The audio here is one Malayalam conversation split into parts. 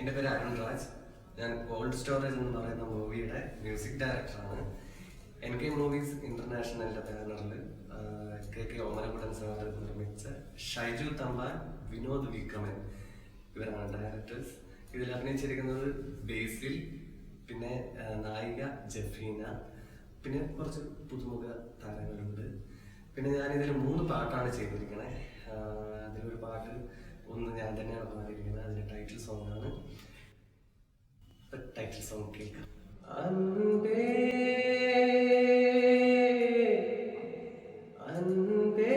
എൻ്റെ പേര് അരുൺ രാജ്. ഞാൻ കോൾഡ് സ്റ്റോറേജ് എന്ന് പറയുന്ന മൂവിയുടെ മ്യൂസിക് ഡയറക്ടറാണ്. NK മൂവീസ് ഇന്റർനാഷണലിന്റെ ബാനറിൽ KK ഓമനക്കുട്ടൻ സാർ നിർമ്മിച്ച ഷൈജു തമ്പാൻ, വിനോദ് വിക്രമൻ ഇവരാണ് ഡയറക്ടേഴ്സ്. ഇതിൽ അഭിനയിച്ചിരിക്കുന്നത് ബേസിൽ, പിന്നെ നായിക ജഫീന, പിന്നെ കുറച്ച് പുതുമുഖ താരങ്ങളുണ്ട്. പിന്നെ ഞാൻ ഇതിൽ 3 പാട്ടാണ് ചെയ്തിരിക്കുന്നത്. അതിലൊരു പാട്ട് ഒന്ന് ഞാൻ തന്നെയാണ് പാടിയിരിക്കുന്നത്. അതിന്റെ ടൈറ്റിൽ സോങ് ആണ്. ടൈറ്റിൽ സോങ് കേൾക്കാം. അൻപേ അൻപേ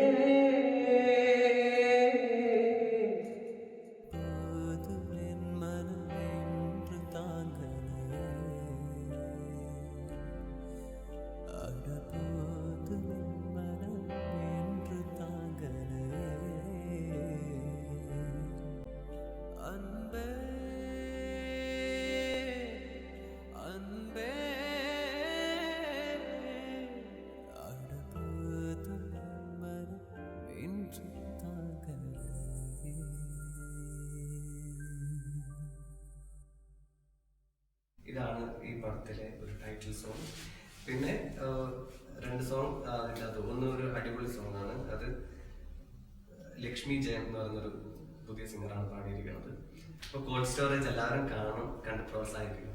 ഇതാണ് ഈ പടത്തിലെ ഒരു ടൈറ്റിൽ സോങ്. പിന്നെ 2 സോങ് അതിൻ്റെ അത് ഒന്ന് ഒരു അടിപൊളി സോങ് ആണ്. അത് ലക്ഷ്മി ജയൻ എന്ന് പറയുന്നൊരു പുതിയ സിംഗറാണ് പാടിയിരിക്കുന്നത്. അപ്പോൾ കോൾഡ് സ്റ്റോറേജ് എല്ലാവരും കാണും, കണ്ട് പ്രോത്സാഹിപ്പിക്കും.